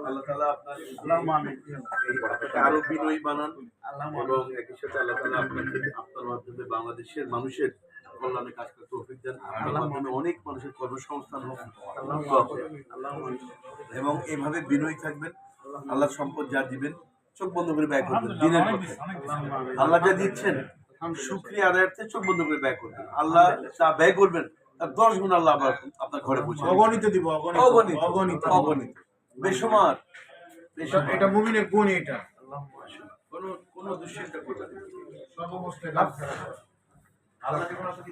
আল্লাহ তাআলা আপনাকে আরো বিনয়ী বানান এবং একই সাথে আল্লাহ তাআলা আপনাকে আপনার মাধ্যমে বাংলাদেশের মানুষের কল্যাণে কাজ করতে তৌফিক দেন। আপনার মাধ্যমে অনেক মানুষের কর্মসংস্থান হোক এবং এভাবে বিনয়ী থাকবেন। আল্লাহ সম্পদ যা দিবেন চোখ বন্ধ করে ব্যয় করবেন। দিনের পথে আল্লাহ যা দিচ্ছেন শুকরিয়া আদায়ার্থে চোখ বন্ধ করে ব্যয় করবেন। আল্লাহ যা ব্যয় করবেন তার 10 গুণ আল্লাহ আবার আপনার ঘরে পৌঁছে অগণিত দিব, অগণিত অগণিত অগণিত বেসুমার। এটা মুমিনের গুণ। এটা কোনো দুশ্চিন্তা করবেন না। সর্বমস্তে আল্লাহ যখন আপনাকে